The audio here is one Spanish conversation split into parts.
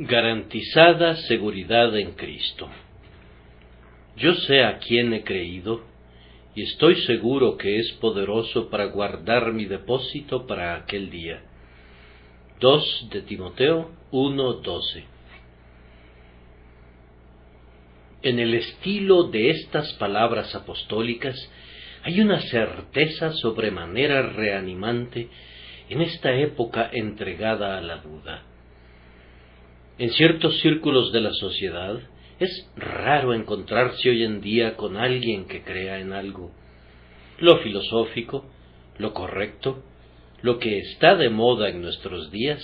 Garantizada seguridad en Cristo. Yo sé a quién he creído, y estoy seguro que es poderoso para guardar mi depósito para aquel día. 2 de Timoteo 1:12. En el estilo de estas palabras apostólicas hay una certeza sobremanera reanimante en esta época entregada a la duda. En ciertos círculos de la sociedad es raro encontrarse hoy en día con alguien que crea en algo. Lo filosófico, lo correcto, lo que está de moda en nuestros días,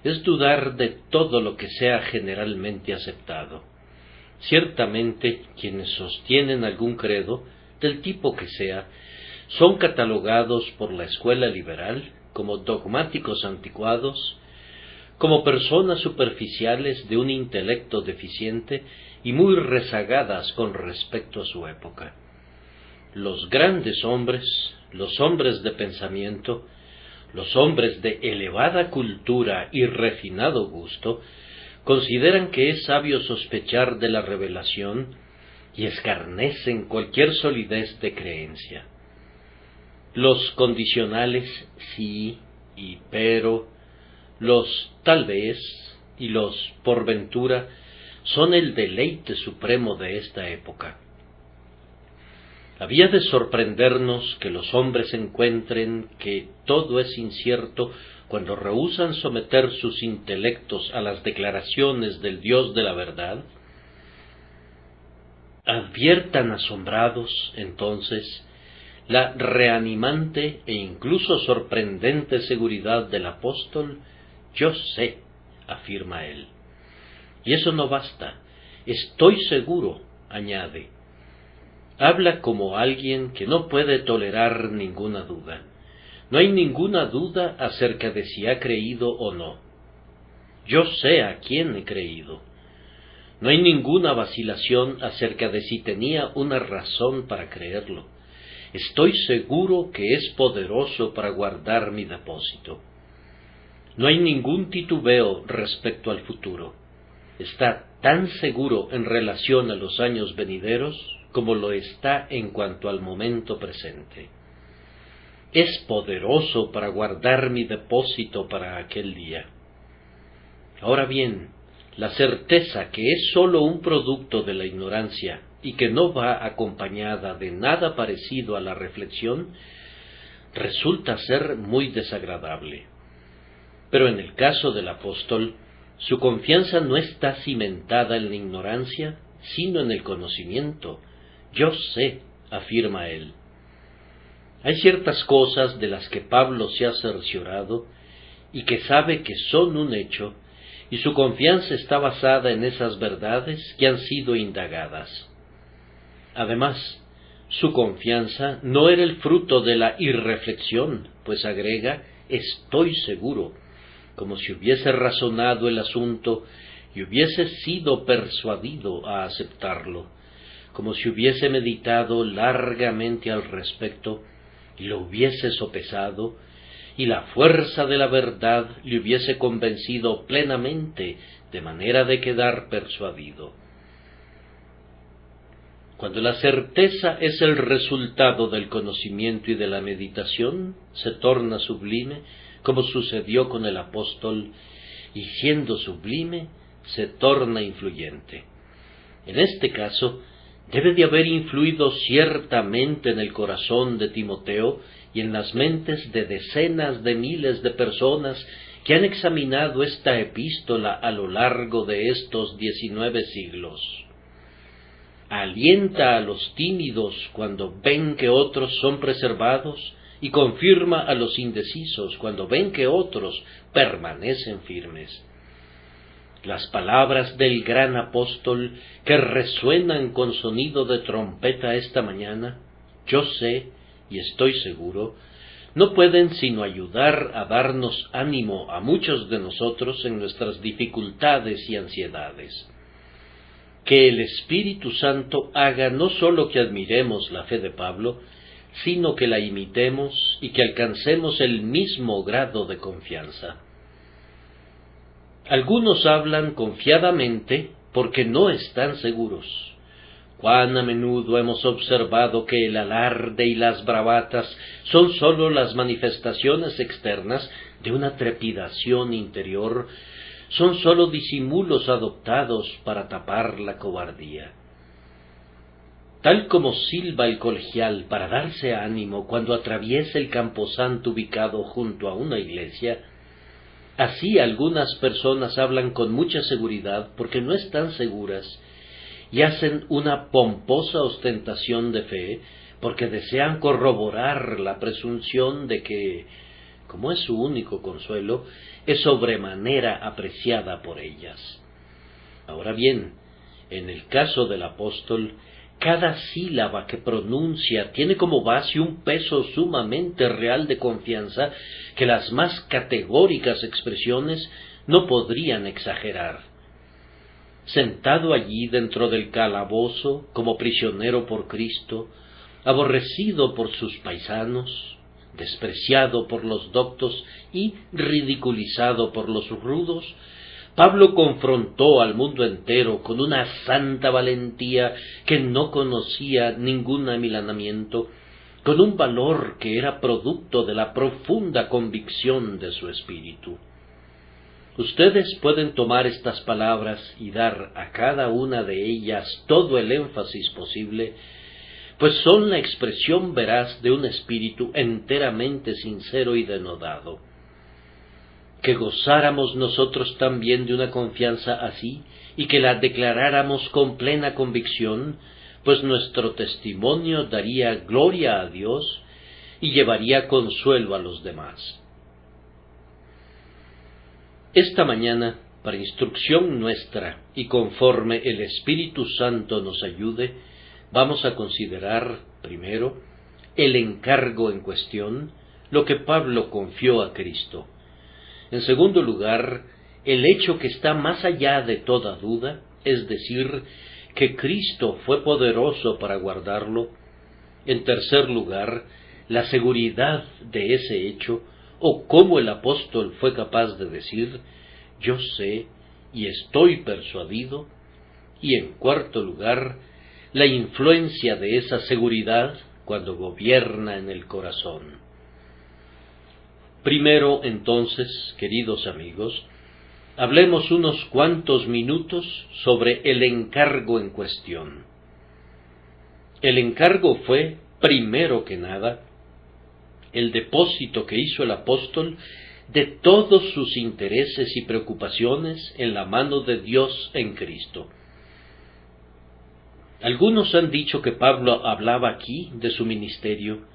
es dudar de todo lo que sea generalmente aceptado. Ciertamente, quienes sostienen algún credo, del tipo que sea, son catalogados por la escuela liberal como dogmáticos anticuados, como personas superficiales de un intelecto deficiente y muy rezagadas con respecto a su época. Los grandes hombres, los hombres de pensamiento, los hombres de elevada cultura y refinado gusto, consideran que es sabio sospechar de la revelación y escarnecen cualquier solidez de creencia. Los condicionales sí y pero, los tal vez y los por ventura son el deleite supremo de esta época. Había de sorprendernos que los hombres encuentren que todo es incierto cuando rehúsan someter sus intelectos a las declaraciones del Dios de la verdad. Adviertan asombrados, entonces, la reanimante e incluso sorprendente seguridad del apóstol. Yo sé, afirma él. Y eso no basta. Estoy seguro, añade. Habla como alguien que no puede tolerar ninguna duda. No hay ninguna duda acerca de si ha creído o no. Yo sé a quién he creído. No hay ninguna vacilación acerca de si tenía una razón para creerlo. Estoy seguro que es poderoso para guardar mi depósito. No hay ningún titubeo respecto al futuro. Está tan seguro en relación a los años venideros como lo está en cuanto al momento presente. Es poderoso para guardar mi depósito para aquel día. Ahora bien, la certeza que es sólo un producto de la ignorancia y que no va acompañada de nada parecido a la reflexión, resulta ser muy desagradable. Pero en el caso del apóstol, su confianza no está cimentada en la ignorancia, sino en el conocimiento. Yo sé, afirma él. Hay ciertas cosas de las que Pablo se ha cerciorado y que sabe que son un hecho, y su confianza está basada en esas verdades que han sido indagadas. Además, su confianza no era el fruto de la irreflexión, pues agrega, estoy seguro, como si hubiese razonado el asunto y hubiese sido persuadido a aceptarlo, como si hubiese meditado largamente al respecto y lo hubiese sopesado, y la fuerza de la verdad le hubiese convencido plenamente, de manera de quedar persuadido. Cuando la certeza es el resultado del conocimiento y de la meditación, se torna sublime, como sucedió con el apóstol, y siendo sublime, se torna influyente. En este caso, debe de haber influido ciertamente en el corazón de Timoteo y en las mentes de decenas de miles de personas que han examinado esta epístola a lo largo de estos 19 siglos. Alienta a los tímidos cuando ven que otros son preservados y confirma a los indecisos cuando ven que otros permanecen firmes. Las palabras del gran apóstol que resuenan con sonido de trompeta esta mañana, yo sé y estoy seguro, no pueden sino ayudar a darnos ánimo a muchos de nosotros en nuestras dificultades y ansiedades. Que el Espíritu Santo haga no sólo que admiremos la fe de Pablo, sino que la imitemos y que alcancemos el mismo grado de confianza. Algunos hablan confiadamente porque no están seguros. Cuán a menudo hemos observado que el alarde y las bravatas son sólo las manifestaciones externas de una trepidación interior, son sólo disimulos adoptados para tapar la cobardía. Tal como silba el colegial para darse ánimo cuando atraviesa el camposanto ubicado junto a una iglesia, así algunas personas hablan con mucha seguridad porque no están seguras y hacen una pomposa ostentación de fe porque desean corroborar la presunción de que, como es su único consuelo, es sobremanera apreciada por ellas. Ahora bien, en el caso del apóstol, cada sílaba que pronuncia tiene como base un peso sumamente real de confianza que las más categóricas expresiones no podrían exagerar. Sentado allí dentro del calabozo, como prisionero por Cristo, aborrecido por sus paisanos, despreciado por los doctos y ridiculizado por los rudos, Pablo confrontó al mundo entero con una santa valentía que no conocía ningún amilanamiento, con un valor que era producto de la profunda convicción de su espíritu. Ustedes pueden tomar estas palabras y dar a cada una de ellas todo el énfasis posible, pues son la expresión veraz de un espíritu enteramente sincero y denodado. Que gozáramos nosotros también de una confianza así, y que la declaráramos con plena convicción, pues nuestro testimonio daría gloria a Dios y llevaría consuelo a los demás. Esta mañana, para instrucción nuestra y conforme el Espíritu Santo nos ayude, vamos a considerar, primero, el encargo en cuestión, lo que Pablo confió a Cristo. En segundo lugar, el hecho que está más allá de toda duda, es decir, que Cristo fue poderoso para guardarlo. En tercer lugar, la seguridad de ese hecho, o cómo el apóstol fue capaz de decir, yo sé y estoy persuadido. Y en cuarto lugar, la influencia de esa seguridad cuando gobierna en el corazón. Primero, entonces, queridos amigos, hablemos unos cuantos minutos sobre el encargo en cuestión. El encargo fue, primero que nada, el depósito que hizo el apóstol de todos sus intereses y preocupaciones en la mano de Dios en Cristo. Algunos han dicho que Pablo hablaba aquí de su ministerio,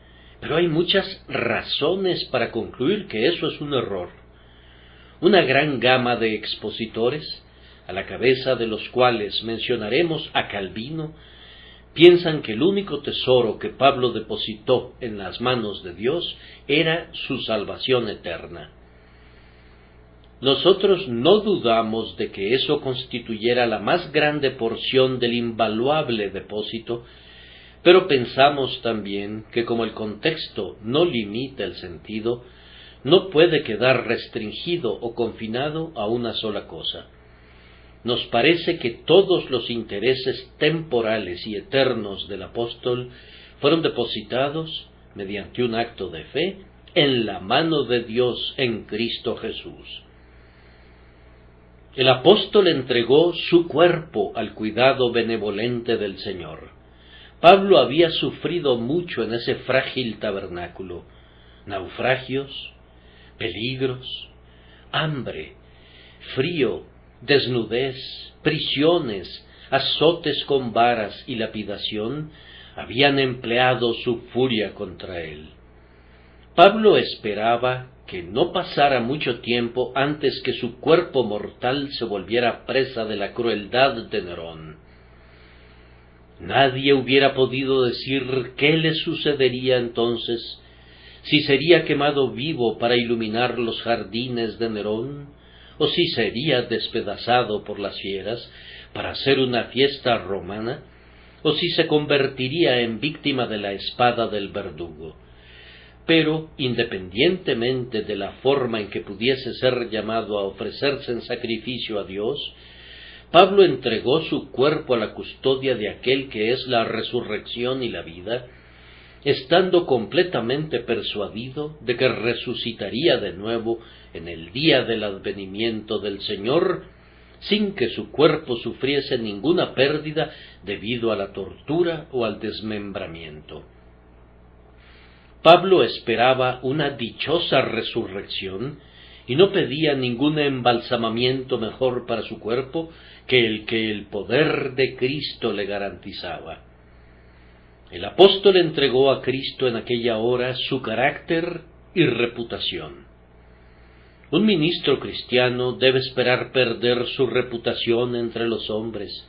pero hay muchas razones para concluir que eso es un error. Una gran gama de expositores, a la cabeza de los cuales mencionaremos a Calvino, piensan que el único tesoro que Pablo depositó en las manos de Dios era su salvación eterna. Nosotros no dudamos de que eso constituyera la más grande porción del invaluable depósito, pero pensamos también que como el contexto no limita el sentido, no puede quedar restringido o confinado a una sola cosa. Nos parece que todos los intereses temporales y eternos del apóstol fueron depositados, mediante un acto de fe, en la mano de Dios en Cristo Jesús. El apóstol entregó su cuerpo al cuidado benevolente del Señor. Pablo había sufrido mucho en ese frágil tabernáculo: naufragios, peligros, hambre, frío, desnudez, prisiones, azotes con varas y lapidación habían empleado su furia contra él. Pablo esperaba que no pasara mucho tiempo antes que su cuerpo mortal se volviera presa de la crueldad de Nerón. Nadie hubiera podido decir qué le sucedería entonces, si sería quemado vivo para iluminar los jardines de Nerón, o si sería despedazado por las fieras para hacer una fiesta romana, o si se convertiría en víctima de la espada del verdugo. Pero, independientemente de la forma en que pudiese ser llamado a ofrecerse en sacrificio a Dios, Pablo entregó su cuerpo a la custodia de aquel que es la resurrección y la vida, estando completamente persuadido de que resucitaría de nuevo en el día del advenimiento del Señor, sin que su cuerpo sufriese ninguna pérdida debido a la tortura o al desmembramiento. Pablo esperaba una dichosa resurrección y no pedía ningún embalsamamiento mejor para su cuerpo que el poder de Cristo le garantizaba. El apóstol entregó a Cristo en aquella hora su carácter y reputación. Un ministro cristiano debe esperar perder su reputación entre los hombres.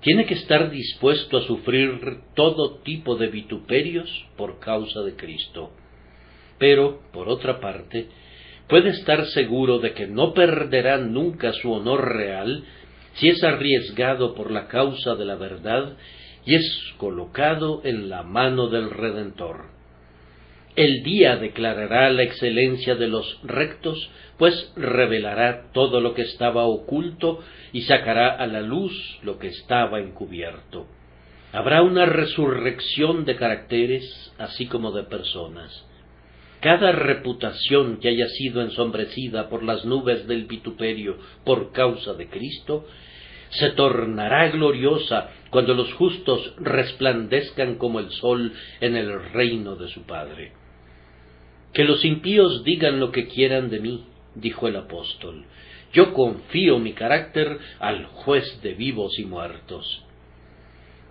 Tiene que estar dispuesto a sufrir todo tipo de vituperios por causa de Cristo. Pero, por otra parte, puede estar seguro de que no perderá nunca su honor real si es arriesgado por la causa de la verdad y es colocado en la mano del Redentor. El día declarará la excelencia de los rectos, pues revelará todo lo que estaba oculto y sacará a la luz lo que estaba encubierto. Habrá una resurrección de caracteres, así como de personas. Cada reputación que haya sido ensombrecida por las nubes del vituperio por causa de Cristo, se tornará gloriosa cuando los justos resplandezcan como el sol en el reino de su Padre. Que los impíos digan lo que quieran de mí, dijo el apóstol. Yo confío mi carácter al juez de vivos y muertos.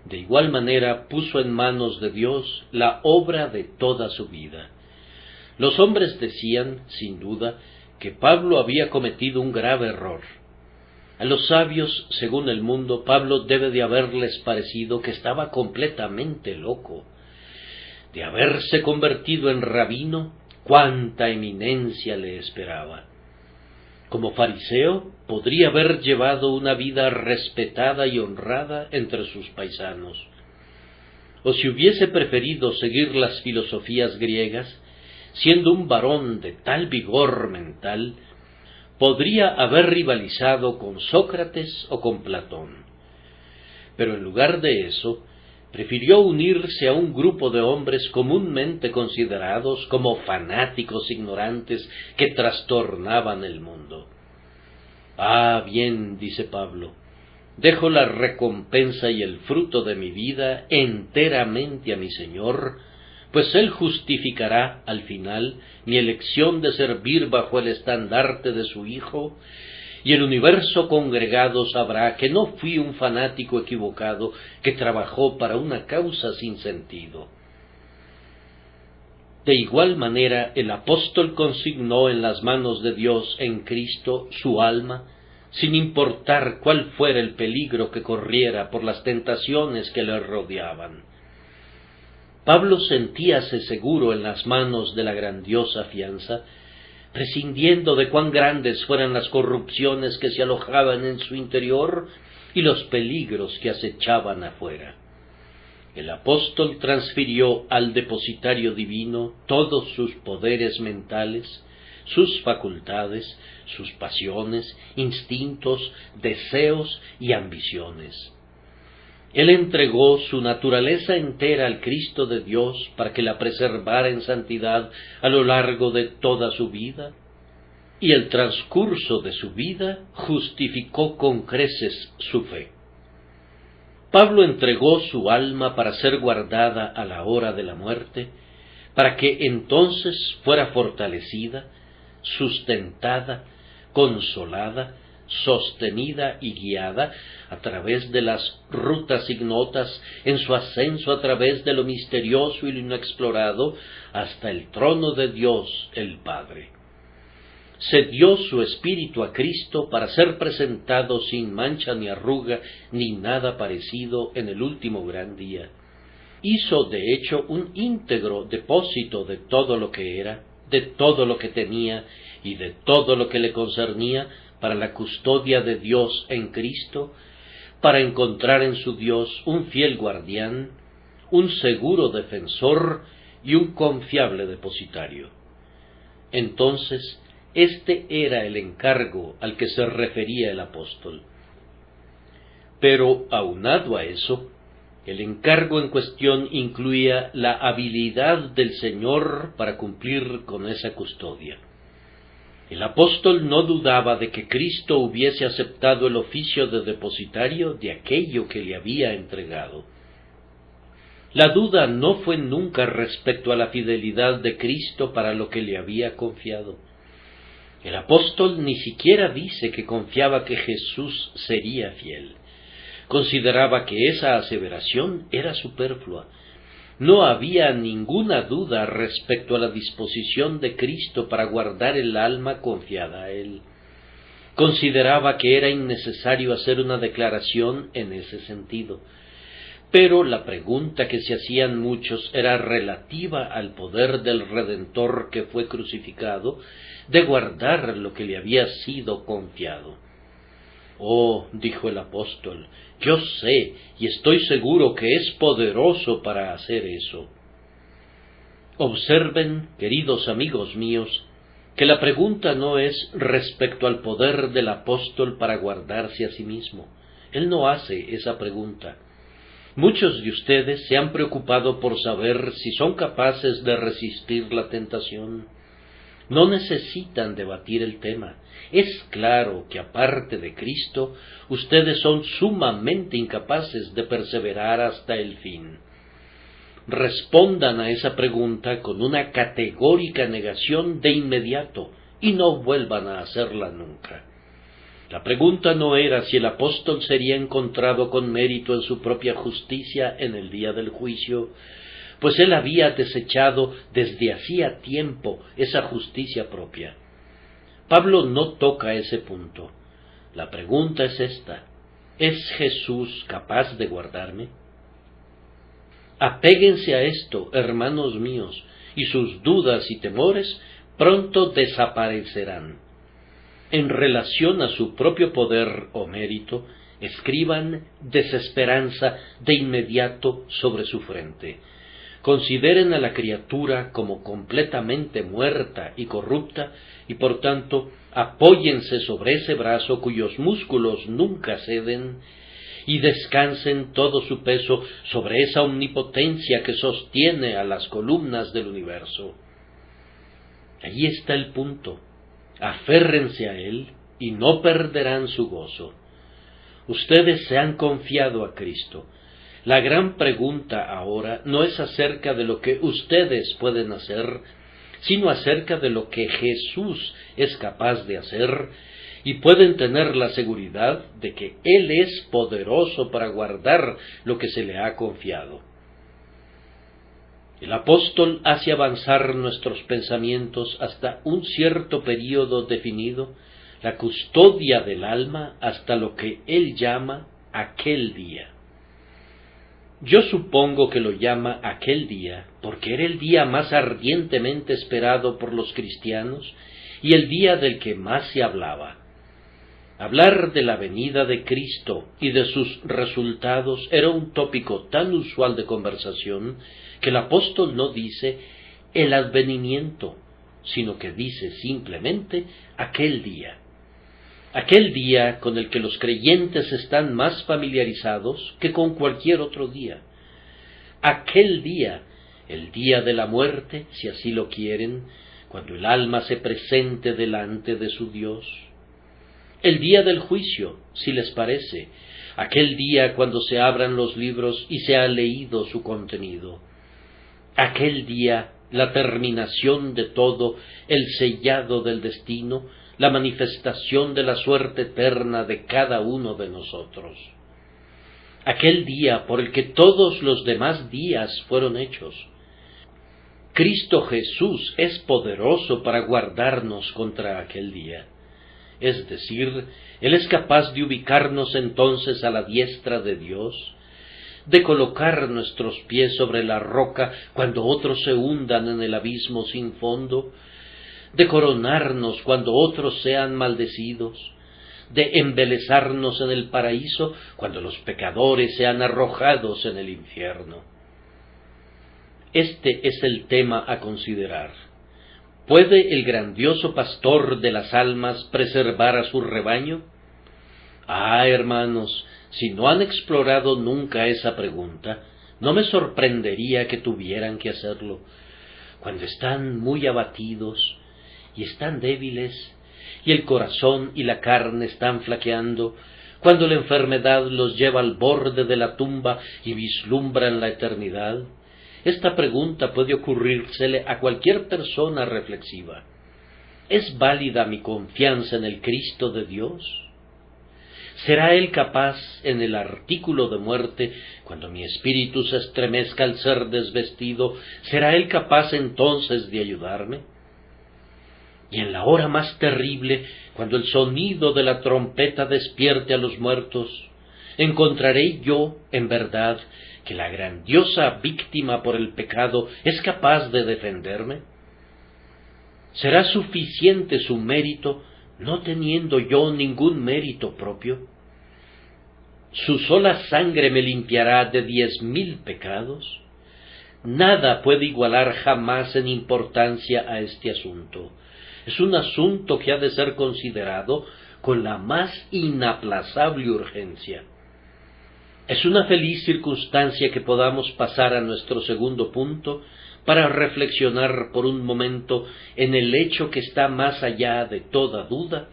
De igual manera puso en manos de Dios la obra de toda su vida. Los hombres decían, sin duda, que Pablo había cometido un grave error. A los sabios, según el mundo, Pablo debe de haberles parecido que estaba completamente loco. De haberse convertido en rabino, cuánta eminencia le esperaba. Como fariseo, podría haber llevado una vida respetada y honrada entre sus paisanos. O si hubiese preferido seguir las filosofías griegas, siendo un varón de tal vigor mental, podría haber rivalizado con Sócrates o con Platón. Pero en lugar de eso, prefirió unirse a un grupo de hombres comúnmente considerados como fanáticos ignorantes que trastornaban el mundo. Ah, bien, dice Pablo, dejo la recompensa y el fruto de mi vida enteramente a mi Señor, pues Él justificará al final mi elección de servir bajo el estandarte de su Hijo, y el universo congregado sabrá que no fui un fanático equivocado que trabajó para una causa sin sentido. De igual manera, el apóstol consignó en las manos de Dios en Cristo su alma, sin importar cuál fuera el peligro que corriera por las tentaciones que le rodeaban. Pablo sentíase seguro en las manos de la grandiosa fianza, prescindiendo de cuán grandes fueran las corrupciones que se alojaban en su interior y los peligros que acechaban afuera. El apóstol transfirió al depositario divino todos sus poderes mentales, sus facultades, sus pasiones, instintos, deseos y ambiciones. Él entregó su naturaleza entera al Cristo de Dios para que la preservara en santidad a lo largo de toda su vida, y el transcurso de su vida justificó con creces su fe. Pablo entregó su alma para ser guardada a la hora de la muerte, para que entonces fuera fortalecida, sustentada, consolada, sostenida y guiada a través de las rutas ignotas en su ascenso a través de lo misterioso y lo inexplorado hasta el trono de Dios el Padre. Se dio su espíritu a Cristo para ser presentado sin mancha ni arruga ni nada parecido en el último gran día. Hizo de hecho un íntegro depósito de todo lo que era, de todo lo que tenía y de todo lo que le concernía para la custodia de Dios en Cristo, para encontrar en su Dios un fiel guardián, un seguro defensor y un confiable depositario. Entonces, este era el encargo al que se refería el apóstol. Pero, aunado a eso, el encargo en cuestión incluía la habilidad del Señor para cumplir con esa custodia. El apóstol no dudaba de que Cristo hubiese aceptado el oficio de depositario de aquello que le había entregado. La duda no fue nunca respecto a la fidelidad de Cristo para lo que le había confiado. El apóstol ni siquiera dice que confiaba que Jesús sería fiel. Consideraba que esa aseveración era superflua. No había ninguna duda respecto a la disposición de Cristo para guardar el alma confiada a Él. Consideraba que era innecesario hacer una declaración en ese sentido. Pero la pregunta que se hacían muchos era relativa al poder del Redentor que fue crucificado de guardar lo que le había sido confiado. Oh, dijo el apóstol, yo sé y estoy seguro que es poderoso para hacer eso. Observen, queridos amigos míos, que la pregunta no es respecto al poder del apóstol para guardarse a sí mismo. Él no hace esa pregunta. Muchos de ustedes se han preocupado por saber si son capaces de resistir la tentación. No necesitan debatir el tema. Es claro que aparte de Cristo, ustedes son sumamente incapaces de perseverar hasta el fin. Respondan a esa pregunta con una categórica negación de inmediato y no vuelvan a hacerla nunca. La pregunta no era si el apóstol sería encontrado con mérito en su propia justicia en el día del juicio, pues él había desechado desde hacía tiempo esa justicia propia. Pablo no toca ese punto. La pregunta es esta: ¿es Jesús capaz de guardarme? Apéguense a esto, hermanos míos, y sus dudas y temores pronto desaparecerán. En relación a su propio poder o mérito, escriban desesperanza de inmediato sobre su frente. Consideren a la criatura como completamente muerta y corrupta, y por tanto apóyense sobre ese brazo cuyos músculos nunca ceden, y descansen todo su peso sobre esa omnipotencia que sostiene a las columnas del universo. Allí está el punto. Aférrense a él y no perderán su gozo. Ustedes se han confiado a Cristo. La gran pregunta ahora no es acerca de lo que ustedes pueden hacer, sino acerca de lo que Jesús es capaz de hacer, y pueden tener la seguridad de que Él es poderoso para guardar lo que se le ha confiado. El apóstol hace avanzar nuestros pensamientos hasta un cierto período definido, la custodia del alma hasta lo que él llama aquel día. Yo supongo que lo llama aquel día porque era el día más ardientemente esperado por los cristianos y el día del que más se hablaba. Hablar de la venida de Cristo y de sus resultados era un tópico tan usual de conversación que el apóstol no dice el advenimiento, sino que dice simplemente aquel día con el que los creyentes están más familiarizados que con cualquier otro día. Aquel día, el día de la muerte, si así lo quieren, cuando el alma se presente delante de su Dios. El día del juicio, si les parece, aquel día cuando se abran los libros y se ha leído su contenido. Aquel día, la terminación de todo, el sellado del destino, la manifestación de la suerte eterna de cada uno de nosotros. Aquel día por el que todos los demás días fueron hechos. Cristo Jesús es poderoso para guardarnos contra aquel día. Es decir, Él es capaz de ubicarnos entonces a la diestra de Dios, de colocar nuestros pies sobre la roca cuando otros se hundan en el abismo sin fondo, de coronarnos cuando otros sean maldecidos, de embelezarnos en el paraíso cuando los pecadores sean arrojados en el infierno. Este es el tema a considerar. ¿Puede el grandioso pastor de las almas preservar a su rebaño? Ah, hermanos, si no han explorado nunca esa pregunta, no me sorprendería que tuvieran que hacerlo. Cuando están muy abatidos y están débiles, y el corazón y la carne están flaqueando, cuando la enfermedad los lleva al borde de la tumba y vislumbran la eternidad, esta pregunta puede ocurrírsele a cualquier persona reflexiva. ¿Es válida mi confianza en el Cristo de Dios? ¿Será Él capaz, en el artículo de muerte, cuando mi espíritu se estremezca al ser desvestido, será Él capaz entonces de ayudarme? Y en la hora más terrible, cuando el sonido de la trompeta despierte a los muertos, ¿encontraré yo, en verdad, que la grandiosa víctima por el pecado es capaz de defenderme? ¿Será suficiente su mérito, no teniendo yo ningún mérito propio? ¿Su sola sangre me limpiará de 10,000 pecados? Nada puede igualar jamás en importancia a este asunto. Es un asunto que ha de ser considerado con la más inaplazable urgencia. Es una feliz circunstancia que podamos pasar a nuestro segundo punto para reflexionar por un momento en el hecho que está más allá de toda duda,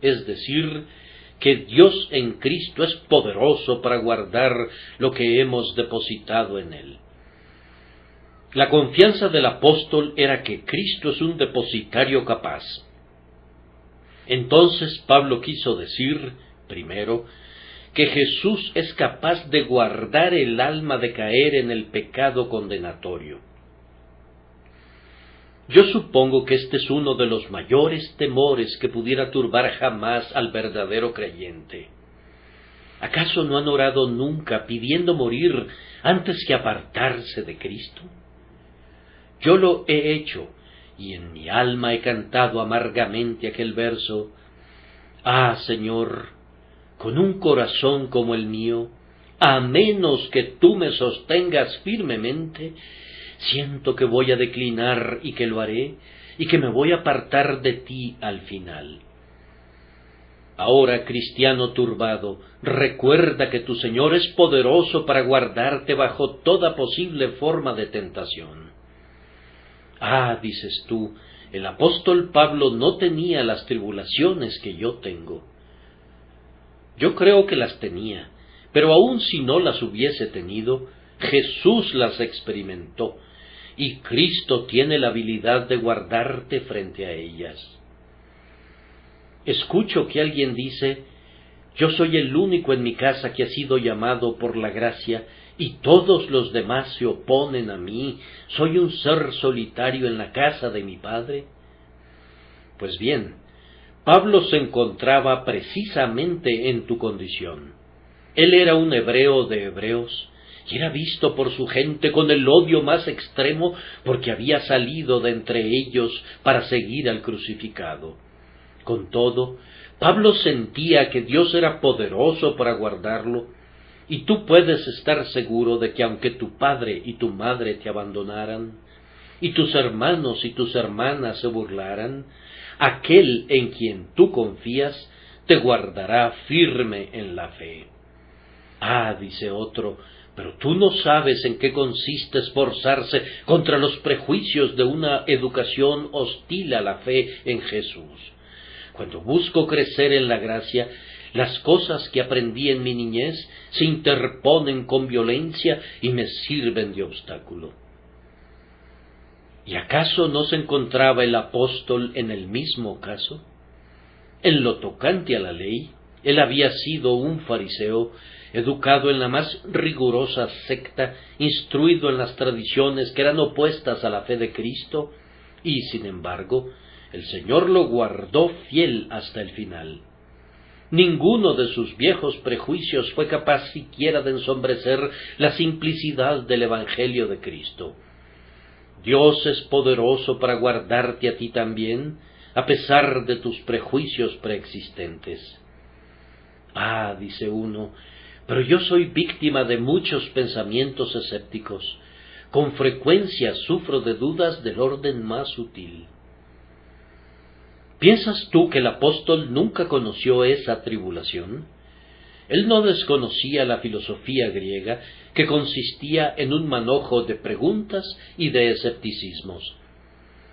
es decir, que Dios en Cristo es poderoso para guardar lo que hemos depositado en Él. La confianza del apóstol era que Cristo es un depositario capaz. Entonces Pablo quiso decir, primero, que Jesús es capaz de guardar el alma de caer en el pecado condenatorio. Yo supongo que este es uno de los mayores temores que pudiera turbar jamás al verdadero creyente. ¿Acaso no han orado nunca pidiendo morir antes que apartarse de Cristo? Yo lo he hecho, y en mi alma he cantado amargamente aquel verso: «Ah, Señor, con un corazón como el mío, a menos que tú me sostengas firmemente, siento que voy a declinar y que lo haré, y que me voy a apartar de ti al final». Ahora, cristiano turbado, recuerda que tu Señor es poderoso para guardarte bajo toda posible forma de tentación. Ah, dices tú, el apóstol Pablo no tenía las tribulaciones que yo tengo. Yo creo que las tenía, pero aun si no las hubiese tenido, Jesús las experimentó, y Cristo tiene la habilidad de guardarte frente a ellas. Escucho que alguien dice: «Yo soy el único en mi casa que ha sido llamado por la gracia, y todos los demás se oponen a mí. Soy un ser solitario en la casa de mi Padre». Pues bien, Pablo se encontraba precisamente en tu condición. Él era un hebreo de hebreos, y era visto por su gente con el odio más extremo porque había salido de entre ellos para seguir al crucificado. Con todo, Pablo sentía que Dios era poderoso para guardarlo, y tú puedes estar seguro de que aunque tu padre y tu madre te abandonaran, y tus hermanos y tus hermanas se burlaran, aquel en quien tú confías te guardará firme en la fe. Ah, dice otro, pero tú no sabes en qué consiste esforzarse contra los prejuicios de una educación hostil a la fe en Jesús. Cuando busco crecer en la gracia, las cosas que aprendí en mi niñez se interponen con violencia y me sirven de obstáculo. ¿Y acaso no se encontraba el apóstol en el mismo caso? En lo tocante a la ley, él había sido un fariseo, educado en la más rigurosa secta, instruido en las tradiciones que eran opuestas a la fe de Cristo, y sin embargo, el Señor lo guardó fiel hasta el final. Ninguno de sus viejos prejuicios fue capaz siquiera de ensombrecer la simplicidad del Evangelio de Cristo. Dios es poderoso para guardarte a ti también, a pesar de tus prejuicios preexistentes. Ah, dice uno, pero yo soy víctima de muchos pensamientos escépticos. Con frecuencia sufro de dudas del orden más sutil. ¿Piensas tú que el apóstol nunca conoció esa tribulación? Él no desconocía la filosofía griega, que consistía en un manojo de preguntas y de escepticismos.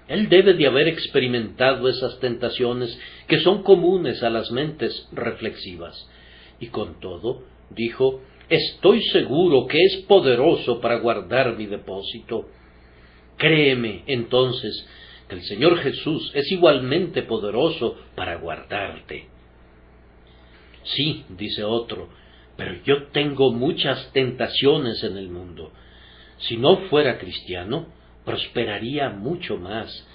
Él debe de haber experimentado esas tentaciones que son comunes a las mentes reflexivas. Y con todo, dijo, estoy seguro que es poderoso para guardar mi depósito. Créeme, entonces, que el Señor Jesús es igualmente poderoso para guardarte. Sí, dice otro, pero yo tengo muchas tentaciones en el mundo. Si no fuera cristiano, prosperaría mucho más.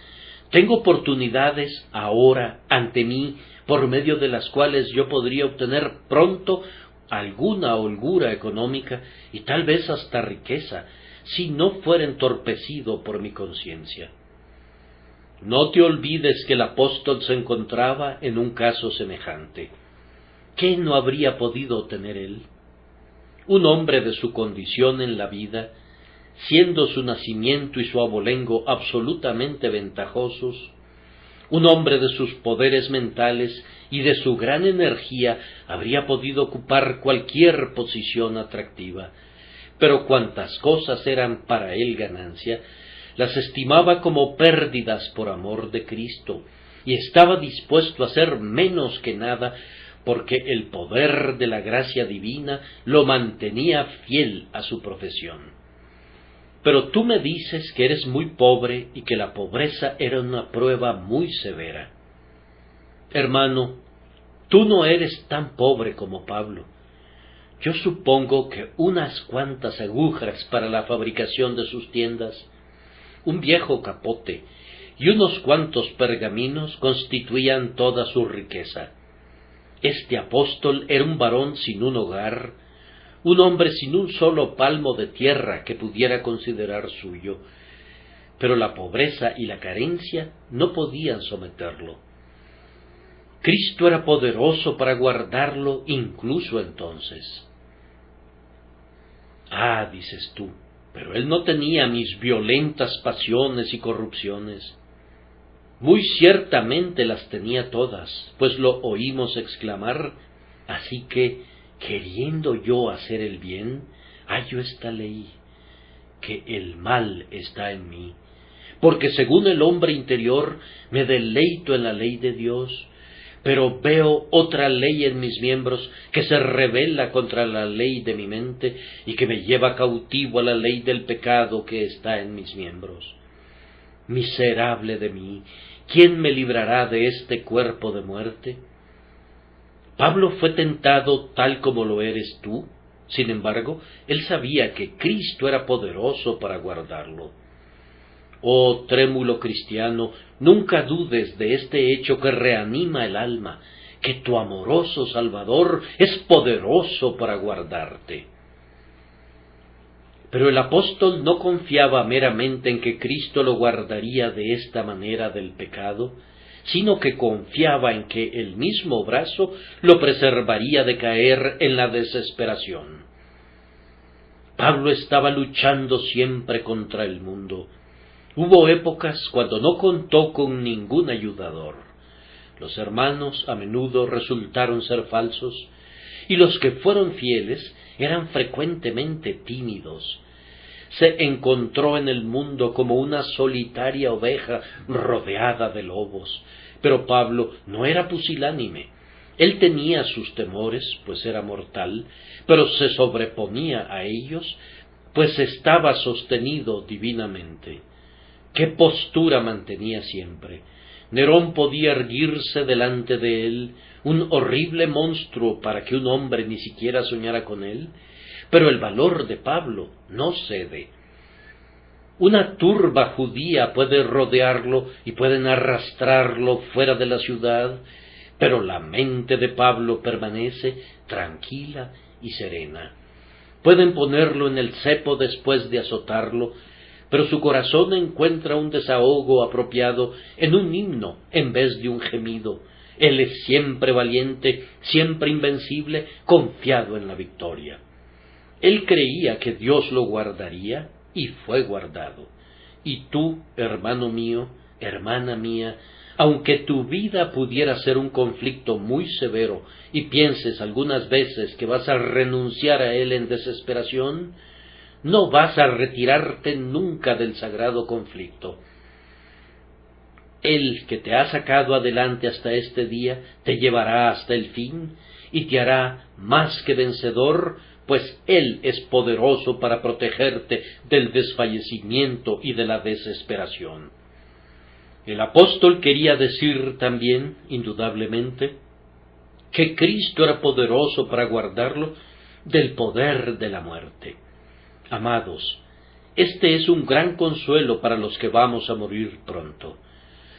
Tengo oportunidades ahora ante mí, por medio de las cuales yo podría obtener pronto alguna holgura económica y tal vez hasta riqueza, si no fuera entorpecido por mi conciencia. No te olvides que el apóstol se encontraba en un caso semejante. ¿Qué no habría podido tener él? Un hombre de su condición en la vida, siendo su nacimiento y su abolengo absolutamente ventajosos, un hombre de sus poderes mentales y de su gran energía habría podido ocupar cualquier posición atractiva, pero cuantas cosas eran para él ganancia, las estimaba como pérdidas por amor de Cristo, y estaba dispuesto a hacer menos que nada porque el poder de la gracia divina lo mantenía fiel a su profesión. Pero tú me dices que eres muy pobre y que la pobreza era una prueba muy severa. Hermano, tú no eres tan pobre como Pablo. Yo supongo que unas cuantas agujas para la fabricación de sus tiendas, un viejo capote y unos cuantos pergaminos constituían toda su riqueza. Este apóstol era un varón sin un hogar, un hombre sin un solo palmo de tierra que pudiera considerar suyo, pero la pobreza y la carencia no podían someterlo. Cristo era poderoso para guardarlo incluso entonces. Ah, dices tú, pero él no tenía mis violentas pasiones y corrupciones. Muy ciertamente las tenía todas, pues lo oímos exclamar, así que, queriendo yo hacer el bien, hallo esta ley, que el mal está en mí, porque según el hombre interior me deleito en la ley de Dios, pero veo otra ley en mis miembros que se rebela contra la ley de mi mente y que me lleva cautivo a la ley del pecado que está en mis miembros. Miserable de mí, ¿quién me librará de este cuerpo de muerte? Pablo fue tentado tal como lo eres tú. Sin embargo, él sabía que Cristo era poderoso para guardarlo. Oh trémulo cristiano, nunca dudes de este hecho que reanima el alma, que tu amoroso Salvador es poderoso para guardarte. Pero el apóstol no confiaba meramente en que Cristo lo guardaría de esta manera del pecado, sino que confiaba en que el mismo brazo lo preservaría de caer en la desesperación. Pablo estaba luchando siempre contra el mundo. Hubo épocas cuando no contó con ningún ayudador. Los hermanos a menudo resultaron ser falsos, y los que fueron fieles eran frecuentemente tímidos. Se encontró en el mundo como una solitaria oveja rodeada de lobos, pero Pablo no era pusilánime. Él tenía sus temores, pues era mortal, pero se sobreponía a ellos, pues estaba sostenido divinamente. ¿Qué postura mantenía siempre? Nerón podía erguirse delante de él, un horrible monstruo para que un hombre ni siquiera soñara con él, pero el valor de Pablo no cede. Una turba judía puede rodearlo y pueden arrastrarlo fuera de la ciudad, pero la mente de Pablo permanece tranquila y serena. Pueden ponerlo en el cepo después de azotarlo, pero su corazón encuentra un desahogo apropiado en un himno en vez de un gemido. Él es siempre valiente, siempre invencible, confiado en la victoria. Él creía que Dios lo guardaría, y fue guardado. Y tú, hermano mío, hermana mía, aunque tu vida pudiera ser un conflicto muy severo y pienses algunas veces que vas a renunciar a él en desesperación, no vas a retirarte nunca del sagrado conflicto. El que te ha sacado adelante hasta este día te llevará hasta el fin y te hará más que vencedor, pues Él es poderoso para protegerte del desfallecimiento y de la desesperación. El apóstol quería decir también, indudablemente, que Cristo era poderoso para guardarlo del poder de la muerte. Amados, este es un gran consuelo para los que vamos a morir pronto.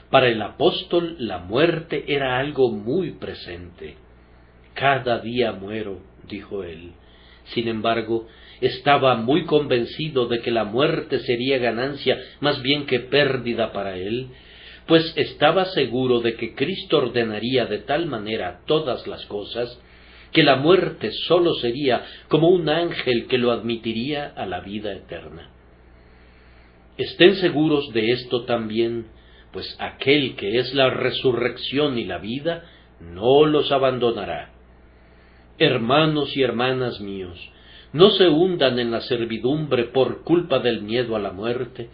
Para el apóstol la muerte era algo muy presente. Cada día muero, dijo él. Sin embargo, estaba muy convencido de que la muerte sería ganancia más bien que pérdida para él, pues estaba seguro de que Cristo ordenaría de tal manera todas las cosas que la muerte sólo sería como un ángel que lo admitiría a la vida eterna. Estén seguros de esto también, pues aquel que es la resurrección y la vida no los abandonará. Hermanos y hermanas míos, no se hundan en la servidumbre por culpa del miedo a la muerte,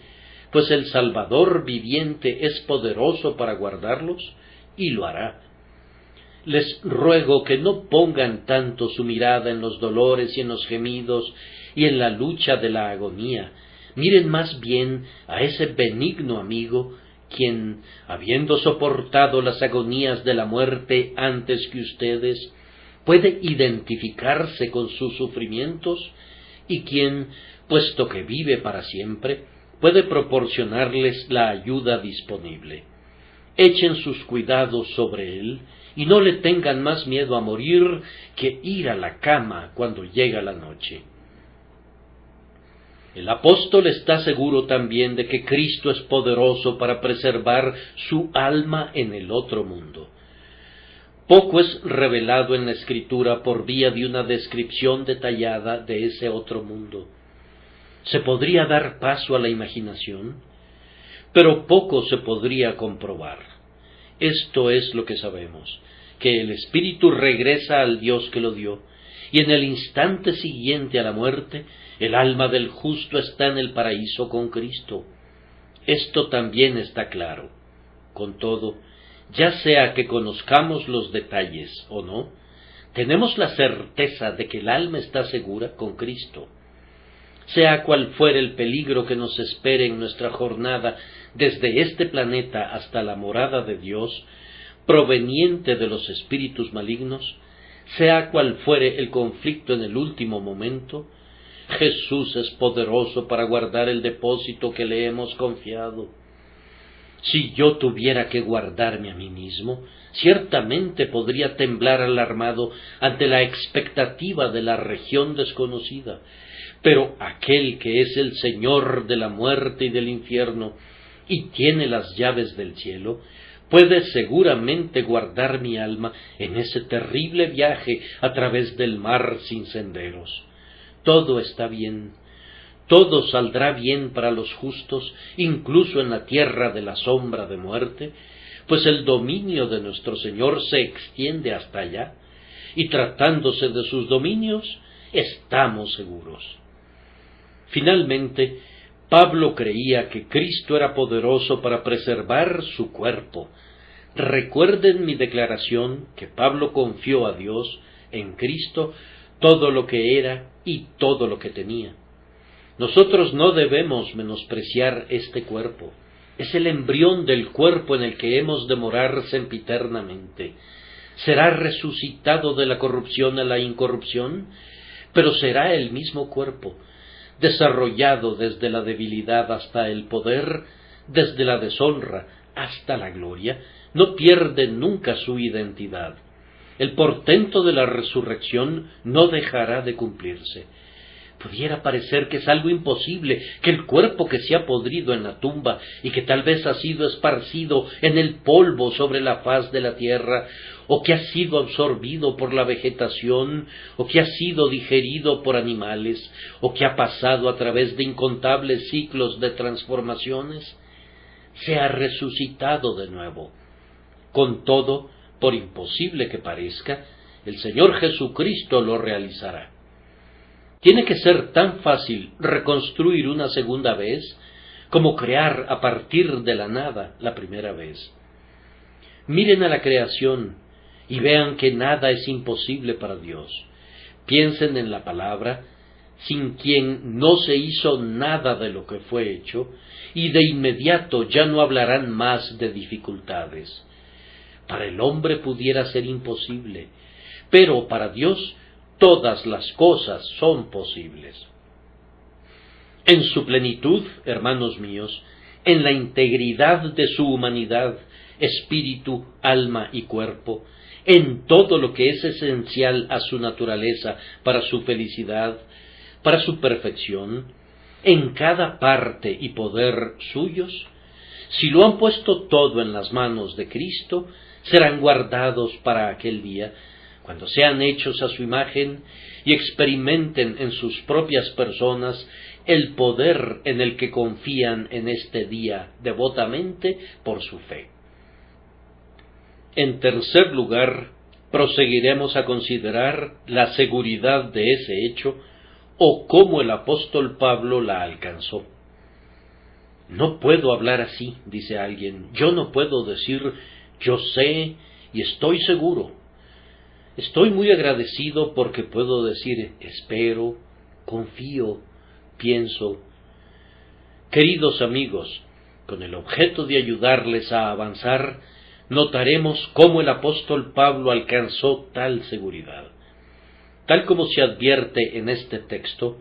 pues el Salvador viviente es poderoso para guardarlos y lo hará. Les ruego que no pongan tanto su mirada en los dolores y en los gemidos y en la lucha de la agonía. Miren más bien a ese benigno amigo, quien, habiendo soportado las agonías de la muerte antes que ustedes, puede identificarse con sus sufrimientos y quien, puesto que vive para siempre, puede proporcionarles la ayuda disponible. Echen sus cuidados sobre él y no le tengan más miedo a morir que ir a la cama cuando llega la noche. El apóstol está seguro también de que Cristo es poderoso para preservar su alma en el otro mundo. Poco es revelado en la Escritura por vía de una descripción detallada de ese otro mundo. ¿Se podría dar paso a la imaginación? Pero poco se podría comprobar. Esto es lo que sabemos, que el espíritu regresa al Dios que lo dio, y en el instante siguiente a la muerte, el alma del justo está en el paraíso con Cristo. Esto también está claro. Con todo, ya sea que conozcamos los detalles o no, tenemos la certeza de que el alma está segura con Cristo. Sea cual fuere el peligro que nos espere en nuestra jornada desde este planeta hasta la morada de Dios, proveniente de los espíritus malignos, sea cual fuere el conflicto en el último momento, Jesús es poderoso para guardar el depósito que le hemos confiado. Si yo tuviera que guardarme a mí mismo, ciertamente podría temblar alarmado ante la expectativa de la región desconocida, pero aquel que es el Señor de la muerte y del infierno, y tiene las llaves del cielo, puede seguramente guardar mi alma en ese terrible viaje a través del mar sin senderos. Todo está bien. Todo saldrá bien para los justos, incluso en la tierra de la sombra de muerte, pues el dominio de nuestro Señor se extiende hasta allá, y tratándose de sus dominios, estamos seguros. Finalmente, Pablo creía que Cristo era poderoso para preservar su cuerpo. Recuerden mi declaración que Pablo confió a Dios, en Cristo, todo lo que era y todo lo que tenía. Nosotros no debemos menospreciar este cuerpo. Es el embrión del cuerpo en el que hemos de morar sempiternamente. Será resucitado de la corrupción a la incorrupción, pero será el mismo cuerpo, desarrollado desde la debilidad hasta el poder, desde la deshonra hasta la gloria, no pierde nunca su identidad. El portento de la resurrección no dejará de cumplirse. Pudiera parecer que es algo imposible, que el cuerpo que se ha podrido en la tumba y que tal vez ha sido esparcido en el polvo sobre la faz de la tierra, o que ha sido absorbido por la vegetación, o que ha sido digerido por animales, o que ha pasado a través de incontables ciclos de transformaciones, se ha resucitado de nuevo. Con todo, por imposible que parezca, el Señor Jesucristo lo realizará. Tiene que ser tan fácil reconstruir una segunda vez como crear a partir de la nada la primera vez. Miren a la creación y vean que nada es imposible para Dios. Piensen en la palabra, sin quien no se hizo nada de lo que fue hecho, y de inmediato ya no hablarán más de dificultades. Para el hombre pudiera ser imposible, pero para Dios todas las cosas son posibles. En su plenitud, hermanos míos, en la integridad de su humanidad, espíritu, alma y cuerpo, en todo lo que es esencial a su naturaleza, para su felicidad, para su perfección, en cada parte y poder suyos, si lo han puesto todo en las manos de Cristo, serán guardados para aquel día, cuando sean hechos a su imagen y experimenten en sus propias personas el poder en el que confían en este día devotamente por su fe. En tercer lugar, proseguiremos a considerar la seguridad de ese hecho o cómo el apóstol Pablo la alcanzó. No puedo hablar así, dice alguien. Yo no puedo decir yo sé y estoy seguro. Estoy muy agradecido porque puedo decir espero, confío, pienso. Queridos amigos, con el objeto de ayudarles a avanzar, notaremos cómo el apóstol Pablo alcanzó tal seguridad. Tal como se advierte en este texto,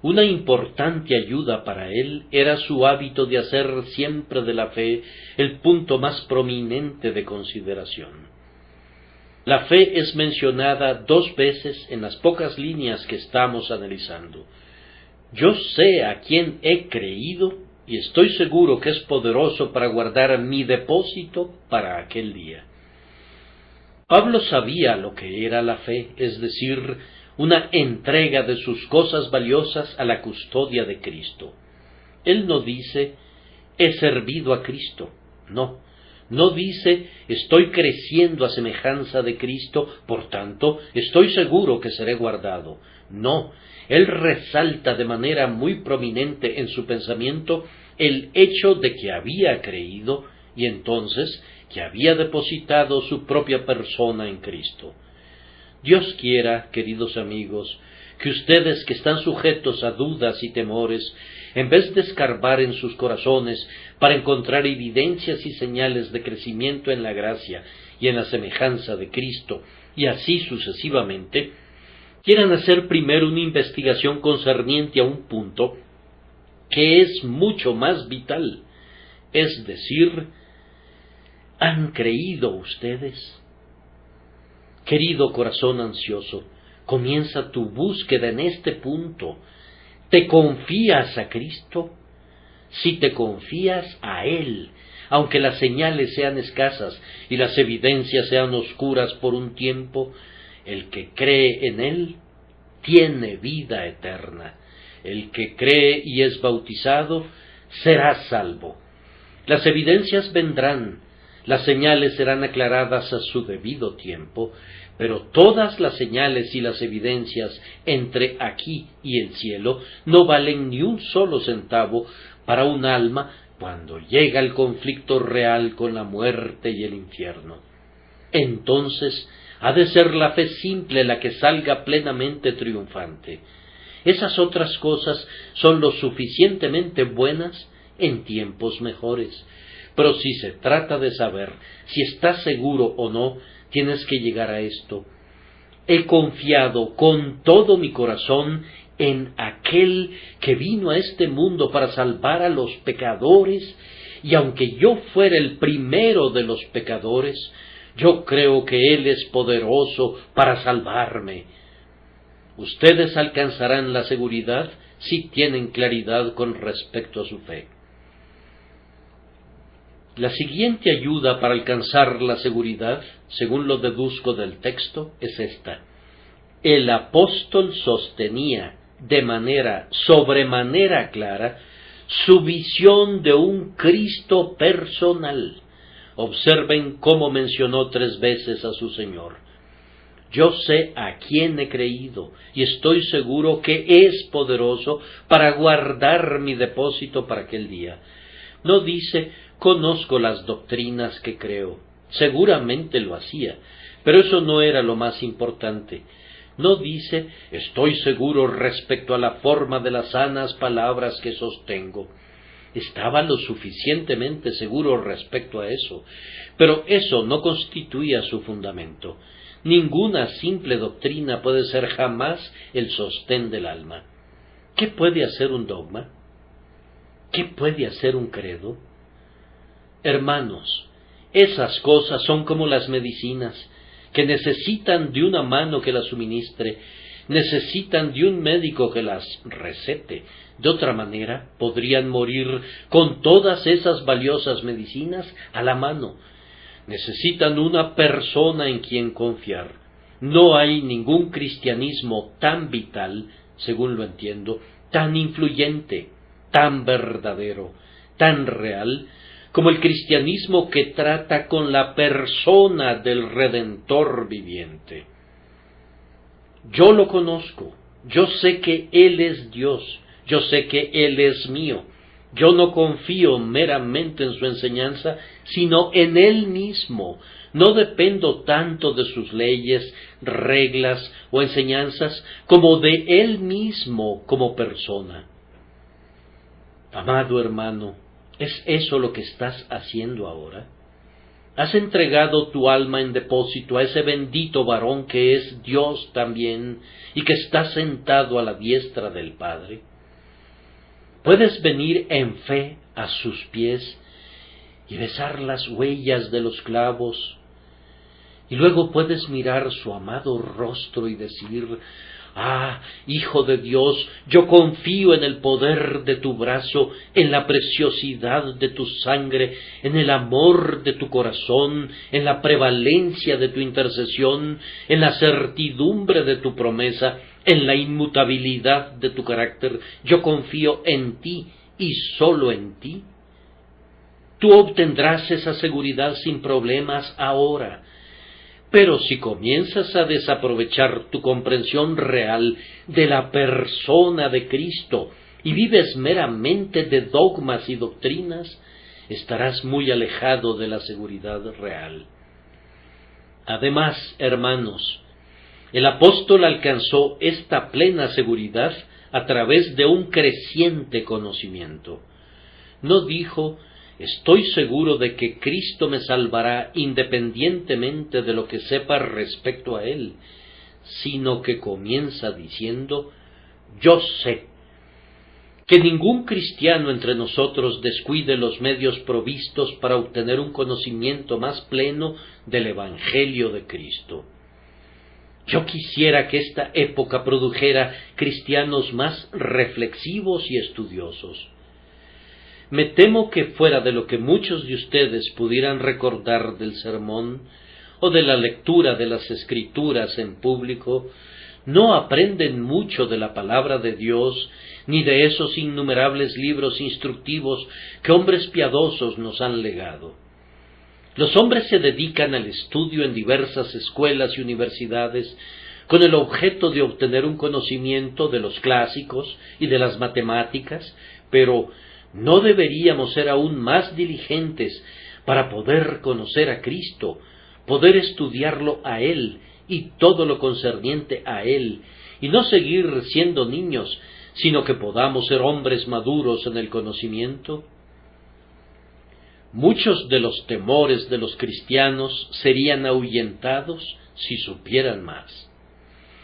una importante ayuda para él era su hábito de hacer siempre de la fe el punto más prominente de consideración. La fe es mencionada 2 veces en las pocas líneas que estamos analizando. Yo sé a quién he creído y estoy seguro que es poderoso para guardar mi depósito para aquel día. Pablo sabía lo que era la fe, es decir, una entrega de sus cosas valiosas a la custodia de Cristo. Él no dice, he servido a Cristo, no dice, estoy creciendo a semejanza de Cristo, por tanto, estoy seguro que seré guardado. No, él resalta de manera muy prominente en su pensamiento el hecho de que había creído y entonces que había depositado su propia persona en Cristo. Dios quiera, queridos amigos, que ustedes que están sujetos a dudas y temores, en vez de escarbar en sus corazones para encontrar evidencias y señales de crecimiento en la gracia y en la semejanza de Cristo, y así sucesivamente, quieran hacer primero una investigación concerniente a un punto que es mucho más vital, es decir, ¿han creído ustedes? Querido corazón ansioso, comienza tu búsqueda en este punto. ¿Te confías a Cristo? Si te confías a Él, aunque las señales sean escasas y las evidencias sean oscuras por un tiempo, el que cree en Él tiene vida eterna. El que cree y es bautizado será salvo. Las evidencias vendrán, las señales serán aclaradas a su debido tiempo, pero todas las señales y las evidencias entre aquí y el cielo no valen ni un solo centavo para un alma cuando llega el conflicto real con la muerte y el infierno. Entonces ha de ser la fe simple la que salga plenamente triunfante. Esas otras cosas son lo suficientemente buenas en tiempos mejores. Pero si se trata de saber si estás seguro o no, tienes que llegar a esto. He confiado con todo mi corazón en aquel que vino a este mundo para salvar a los pecadores, y aunque yo fuera el primero de los pecadores, yo creo que Él es poderoso para salvarme. Ustedes alcanzarán la seguridad si tienen claridad con respecto a su fe. La siguiente ayuda para alcanzar la seguridad, según lo deduzco del texto, es esta. El apóstol sostenía de manera sobremanera clara su visión de un Cristo personal. Observen cómo mencionó 3 veces a su Señor. Yo sé a quién he creído y estoy seguro que es poderoso para guardar mi depósito para aquel día. No dice, conozco las doctrinas que creo. Seguramente lo hacía, pero eso no era lo más importante. No dice, estoy seguro respecto a la forma de las sanas palabras que sostengo. Estaba lo suficientemente seguro respecto a eso, pero eso no constituía su fundamento. Ninguna simple doctrina puede ser jamás el sostén del alma. ¿Qué puede hacer un dogma? ¿Qué puede hacer un credo? Hermanos, esas cosas son como las medicinas, que necesitan de una mano que las suministre, necesitan de un médico que las recete. De otra manera, podrían morir con todas esas valiosas medicinas a la mano. Necesitan una persona en quien confiar. No hay ningún cristianismo tan vital, según lo entiendo, tan influyente, tan verdadero, tan real, como el cristianismo que trata con la persona del Redentor viviente. Yo lo conozco, yo sé que Él es Dios, yo sé que Él es mío. Yo no confío meramente en su enseñanza, sino en Él mismo. No dependo tanto de sus leyes, reglas o enseñanzas, como de Él mismo como persona. Amado hermano, ¿es eso lo que estás haciendo ahora? ¿Has entregado tu alma en depósito a ese bendito varón que es Dios también y que está sentado a la diestra del Padre? Puedes venir en fe a sus pies y besar las huellas de los clavos, y luego puedes mirar su amado rostro y decir, ah, Hijo de Dios, yo confío en el poder de tu brazo, en la preciosidad de tu sangre, en el amor de tu corazón, en la prevalencia de tu intercesión, en la certidumbre de tu promesa, en la inmutabilidad de tu carácter. Yo confío en ti y solo en ti. Tú obtendrás esa seguridad sin problemas ahora. Pero si comienzas a desaprovechar tu comprensión real de la persona de Cristo y vives meramente de dogmas y doctrinas, estarás muy alejado de la seguridad real. Además, hermanos, el apóstol alcanzó esta plena seguridad a través de un creciente conocimiento. No dijo, estoy seguro de que Cristo me salvará independientemente de lo que sepa respecto a Él, sino que comienza diciendo, yo sé. Que ningún cristiano entre nosotros descuide los medios provistos para obtener un conocimiento más pleno del Evangelio de Cristo. Yo quisiera que esta época produjera cristianos más reflexivos y estudiosos. Me temo que fuera de lo que muchos de ustedes pudieran recordar del sermón o de la lectura de las Escrituras en público, no aprenden mucho de la palabra de Dios ni de esos innumerables libros instructivos que hombres piadosos nos han legado. Los hombres se dedican al estudio en diversas escuelas y universidades con el objeto de obtener un conocimiento de los clásicos y de las matemáticas, pero ¿no deberíamos ser aún más diligentes para poder conocer a Cristo, poder estudiarlo a Él y todo lo concerniente a Él, y no seguir siendo niños, sino que podamos ser hombres maduros en el conocimiento? Muchos de los temores de los cristianos serían ahuyentados si supieran más.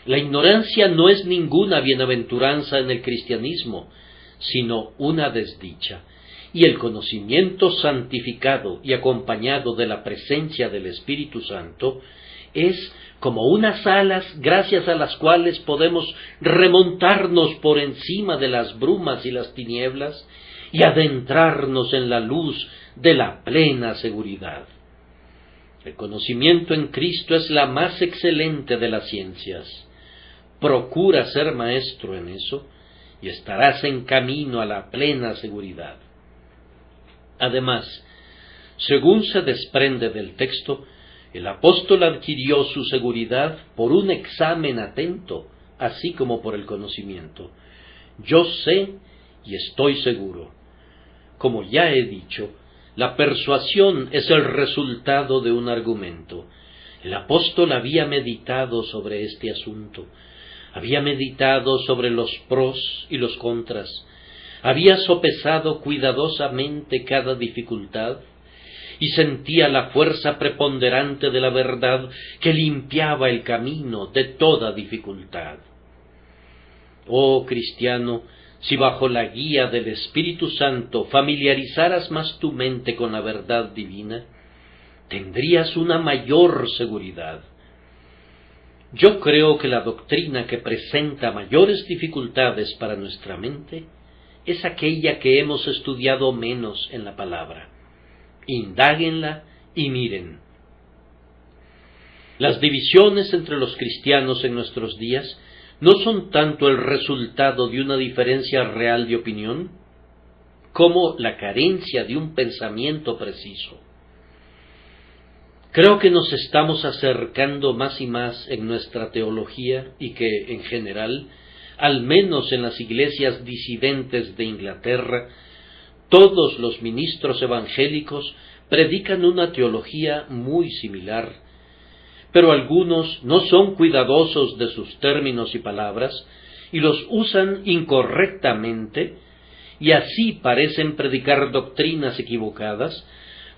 La ignorancia no es ninguna bienaventuranza en el cristianismo, sino una desdicha, y el conocimiento santificado y acompañado de la presencia del Espíritu Santo es como unas alas gracias a las cuales podemos remontarnos por encima de las brumas y las tinieblas y adentrarnos en la luz de la plena seguridad. El conocimiento en Cristo es la más excelente de las ciencias. Procura ser maestro en eso y estarás en camino a la plena seguridad. Además, según se desprende del texto, el apóstol adquirió su seguridad por un examen atento, así como por el conocimiento. Yo sé y estoy seguro. Como ya he dicho, la persuasión es el resultado de un argumento. El apóstol había meditado sobre este asunto, había meditado sobre los pros y los contras, había sopesado cuidadosamente cada dificultad y sentía la fuerza preponderante de la verdad que limpiaba el camino de toda dificultad. Oh cristiano, si bajo la guía del Espíritu Santo familiarizaras más tu mente con la verdad divina, tendrías una mayor seguridad. Yo creo que la doctrina que presenta mayores dificultades para nuestra mente es aquella que hemos estudiado menos en la palabra. Indáguenla y miren. Las divisiones entre los cristianos en nuestros días no son tanto el resultado de una diferencia real de opinión, como la carencia de un pensamiento preciso. Creo que nos estamos acercando más y más en nuestra teología y que, en general, al menos en las iglesias disidentes de Inglaterra, todos los ministros evangélicos predican una teología muy similar, pero algunos no son cuidadosos de sus términos y palabras y los usan incorrectamente y así parecen predicar doctrinas equivocadas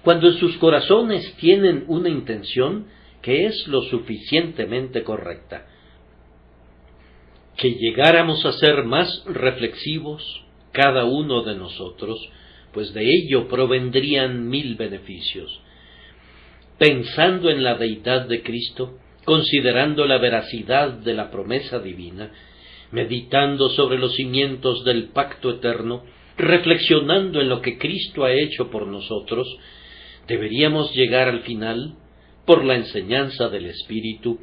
cuando en sus corazones tienen una intención que es lo suficientemente correcta. Que llegáramos a ser más reflexivos, cada uno de nosotros, pues de ello provendrían 1000 beneficios. Pensando en la deidad de Cristo, considerando la veracidad de la promesa divina, meditando sobre los cimientos del pacto eterno, reflexionando en lo que Cristo ha hecho por nosotros, deberíamos llegar al final, por la enseñanza del Espíritu,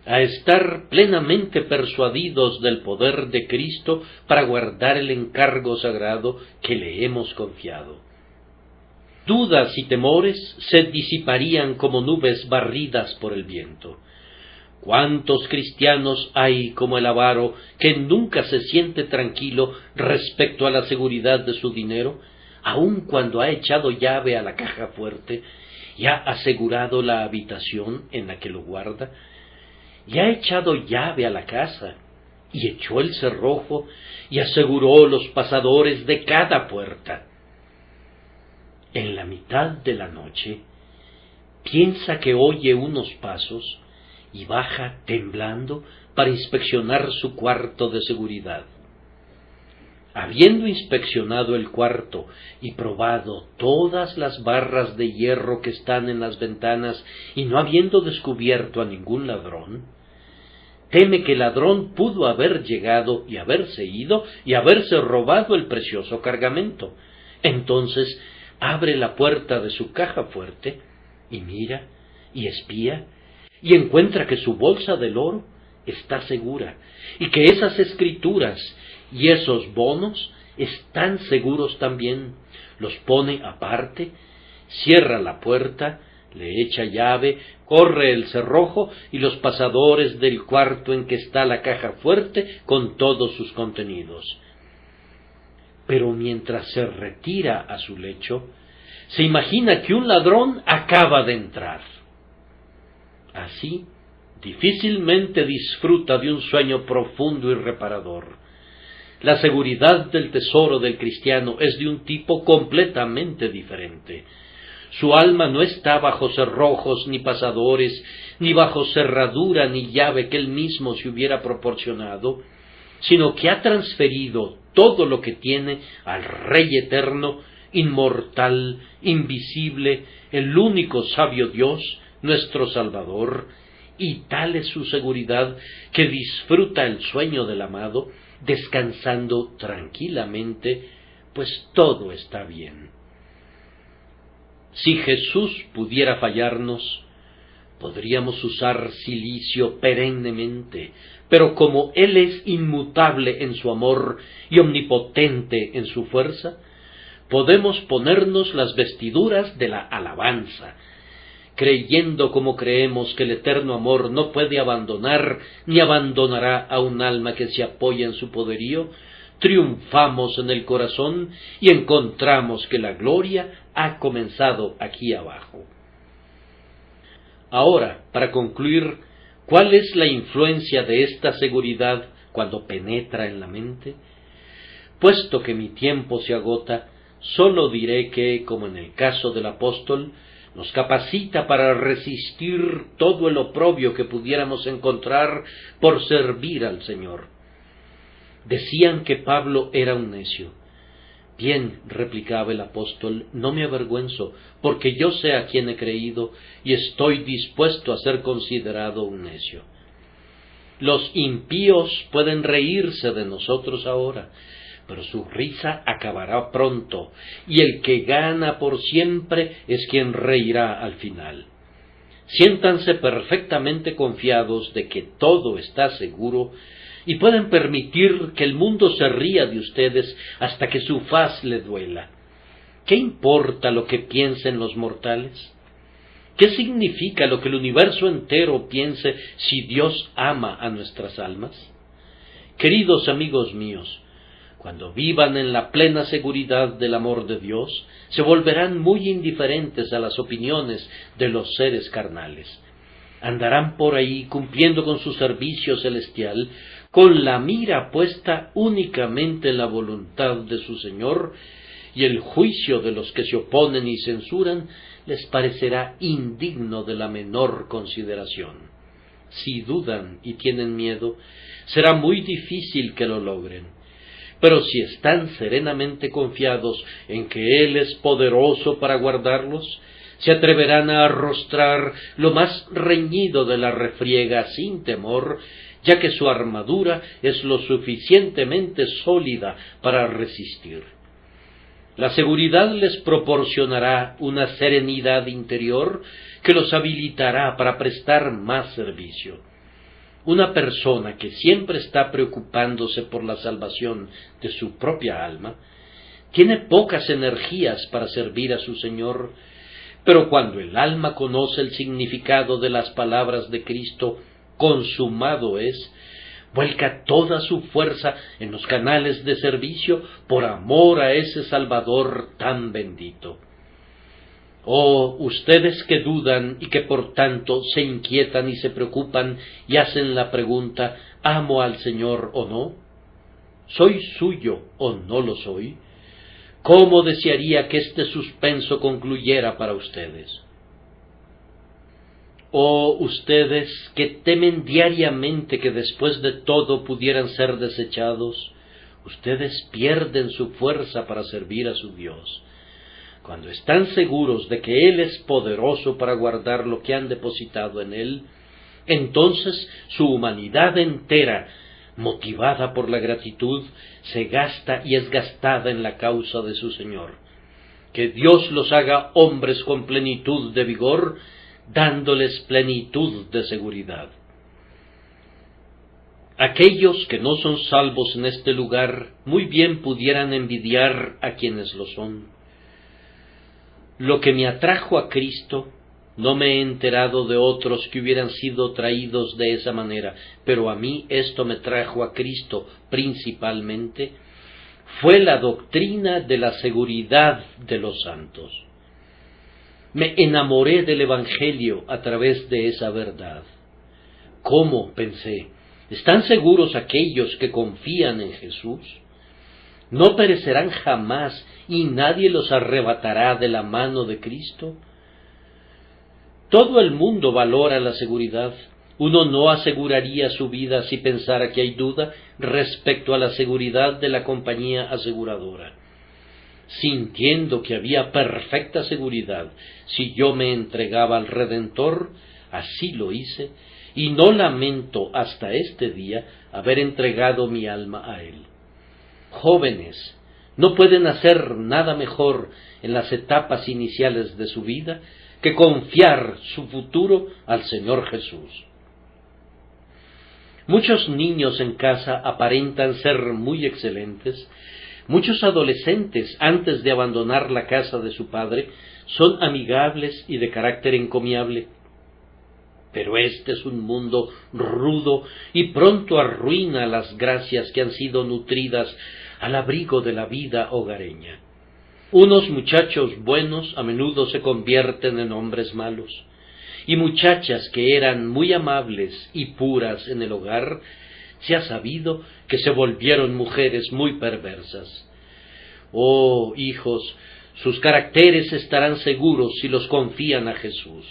a estar plenamente persuadidos del poder de Cristo para guardar el encargo sagrado que le hemos confiado. Dudas y temores se disiparían como nubes barridas por el viento. ¿Cuántos cristianos hay como el avaro que nunca se siente tranquilo respecto a la seguridad de su dinero, aun cuando ha echado llave a la caja fuerte y ha asegurado la habitación en la que lo guarda, y ha echado llave a la casa, y echó el cerrojo, y aseguró los pasadores de cada puerta? En la mitad de la noche, piensa que oye unos pasos, y baja temblando para inspeccionar su cuarto de seguridad. Habiendo inspeccionado el cuarto y probado todas las barras de hierro que están en las ventanas y no habiendo descubierto a ningún ladrón, teme que el ladrón pudo haber llegado y haberse ido y haberse robado el precioso cargamento. Entonces abre la puerta de su caja fuerte y mira y espía y encuentra que su bolsa del oro está segura y que esas escrituras y esos bonos están seguros también. Los pone aparte, cierra la puerta, le echa llave, corre el cerrojo y los pasadores del cuarto en que está la caja fuerte con todos sus contenidos. Pero mientras se retira a su lecho, se imagina que un ladrón acaba de entrar. Así, difícilmente disfruta de un sueño profundo y reparador. La seguridad del tesoro del cristiano es de un tipo completamente diferente. Su alma no está bajo cerrojos ni pasadores, ni bajo cerradura ni llave que él mismo se hubiera proporcionado, sino que ha transferido todo lo que tiene al Rey eterno, inmortal, invisible, el único sabio Dios, nuestro Salvador, y tal es su seguridad que disfruta el sueño del amado, descansando tranquilamente, pues todo está bien. Si Jesús pudiera fallarnos, podríamos usar cilicio perennemente, pero como Él es inmutable en su amor y omnipotente en su fuerza, podemos ponernos las vestiduras de la alabanza, creyendo como creemos que el eterno amor no puede abandonar ni abandonará a un alma que se apoya en su poderío. Triunfamos en el corazón y encontramos que la gloria ha comenzado aquí abajo. Ahora, para concluir, ¿cuál es la influencia de esta seguridad cuando penetra en la mente? Puesto que mi tiempo se agota, sólo diré que, como en el caso del apóstol, nos capacita para resistir todo el oprobio que pudiéramos encontrar por servir al Señor. Decían que Pablo era un necio. Bien, replicaba el apóstol, no me avergüenzo, porque yo sé a quién he creído y estoy dispuesto a ser considerado un necio. Los impíos pueden reírse de nosotros ahora, pero su risa acabará pronto, y el que gana por siempre es quien reirá al final. Siéntanse perfectamente confiados de que todo está seguro, y pueden permitir que el mundo se ría de ustedes hasta que su faz le duela. ¿Qué importa lo que piensen los mortales? ¿Qué significa lo que el universo entero piense si Dios ama a nuestras almas? Queridos amigos míos, cuando vivan en la plena seguridad del amor de Dios, se volverán muy indiferentes a las opiniones de los seres carnales. Andarán por ahí cumpliendo con su servicio celestial, con la mira puesta únicamente en la voluntad de su Señor, y el juicio de los que se oponen y censuran les parecerá indigno de la menor consideración. Si dudan y tienen miedo, será muy difícil que lo logren. Pero si están serenamente confiados en que Él es poderoso para guardarlos, se atreverán a arrostrar lo más reñido de la refriega sin temor, ya que su armadura es lo suficientemente sólida para resistir. La seguridad les proporcionará una serenidad interior que los habilitará para prestar más servicio. Una persona que siempre está preocupándose por la salvación de su propia alma, tiene pocas energías para servir a su Señor, pero cuando el alma conoce el significado de las palabras de Cristo, consumado es, vuelca toda su fuerza en los canales de servicio por amor a ese Salvador tan bendito. Oh, ustedes que dudan y que por tanto se inquietan y se preocupan y hacen la pregunta, ¿amo al Señor o no? ¿Soy suyo o no lo soy? ¿Cómo desearía que este suspenso concluyera para ustedes? Oh, ustedes que temen diariamente que después de todo pudieran ser desechados, ustedes pierden su fuerza para servir a su Dios. Cuando están seguros de que Él es poderoso para guardar lo que han depositado en Él, entonces su humanidad entera, motivada por la gratitud, se gasta y es gastada en la causa de su Señor. Que Dios los haga hombres con plenitud de vigor, dándoles plenitud de seguridad. Aquellos que no son salvos en este lugar muy bien pudieran envidiar a quienes lo son. Lo que me atrajo a Cristo, no me he enterado de otros que hubieran sido traídos de esa manera, pero a mí esto me trajo a Cristo principalmente, fue la doctrina de la seguridad de los santos. Me enamoré del Evangelio a través de esa verdad. ¿Cómo? Pensé. ¿Están seguros aquellos que confían en Jesús? ¿No perecerán jamás y nadie los arrebatará de la mano de Cristo? Todo el mundo valora la seguridad. Uno no aseguraría su vida si pensara que hay duda respecto a la seguridad de la compañía aseguradora. Sintiendo que había perfecta seguridad si yo me entregaba al Redentor, así lo hice, y no lamento hasta este día haber entregado mi alma a Él. Jóvenes, no pueden hacer nada mejor en las etapas iniciales de su vida que confiar su futuro al Señor Jesús. Muchos niños en casa aparentan ser muy excelentes. Muchos adolescentes, antes de abandonar la casa de su padre, son amigables y de carácter encomiable. Pero este es un mundo rudo y pronto arruina las gracias que han sido nutridas al abrigo de la vida hogareña. Unos muchachos buenos a menudo se convierten en hombres malos, y muchachas que eran muy amables y puras en el hogar, se ha sabido que se volvieron mujeres muy perversas. Oh, hijos, sus caracteres estarán seguros si los confían a Jesús.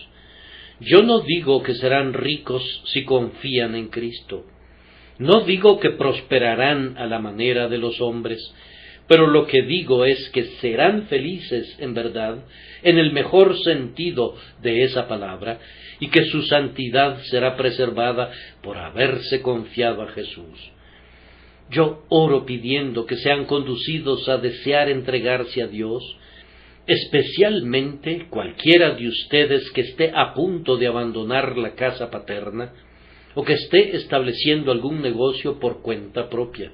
Yo no digo que serán ricos si confían en Cristo. No digo que prosperarán a la manera de los hombres, pero lo que digo es que serán felices en verdad, en el mejor sentido de esa palabra, y que su santidad será preservada por haberse confiado a Jesús. Yo oro pidiendo que sean conducidos a desear entregarse a Dios, especialmente cualquiera de ustedes que esté a punto de abandonar la casa paterna, o que esté estableciendo algún negocio por cuenta propia.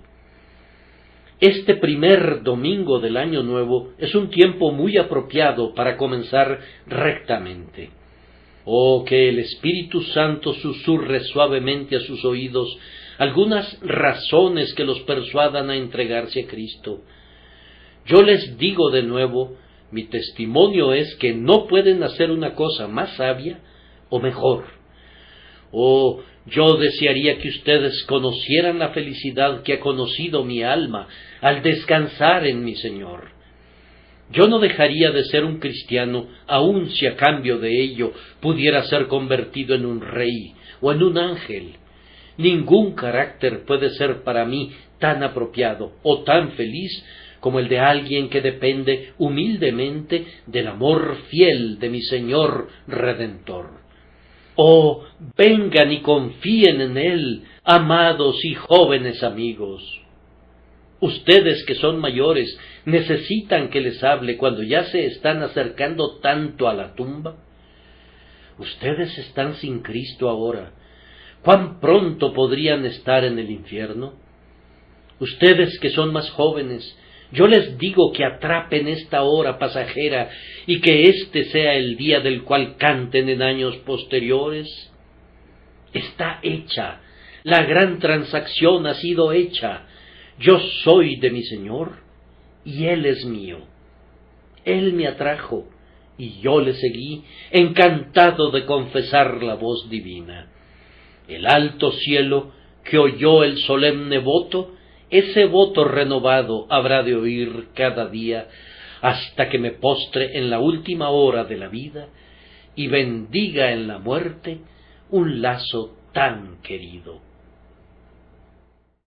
Este primer domingo del Año Nuevo es un tiempo muy apropiado para comenzar rectamente. Oh, que el Espíritu Santo susurre suavemente a sus oídos algunas razones que los persuadan a entregarse a Cristo. Yo les digo de nuevo, mi testimonio es que no pueden hacer una cosa más sabia o mejor. Oh, yo desearía que ustedes conocieran la felicidad que ha conocido mi alma al descansar en mi Señor. Yo no dejaría de ser un cristiano, aun si a cambio de ello pudiera ser convertido en un rey o en un ángel. Ningún carácter puede ser para mí tan apropiado o tan feliz como el de alguien que depende humildemente del amor fiel de mi Señor Redentor. Oh, vengan y confíen en Él, amados y jóvenes amigos. Ustedes que son mayores, ¿necesitan que les hable cuando ya se están acercando tanto a la tumba? Ustedes están sin Cristo ahora. ¿Cuán pronto podrían estar en el infierno? Ustedes que son más jóvenes, yo les digo que atrapen esta hora pasajera y que este sea el día del cual canten en años posteriores. Está hecha, la gran transacción ha sido hecha. Yo soy de mi Señor y Él es mío. Él me atrajo y yo le seguí, encantado de confesar la voz divina. El alto cielo que oyó el solemne voto, ese voto renovado habrá de oír cada día hasta que me postre en la última hora de la vida y bendiga en la muerte un lazo tan querido.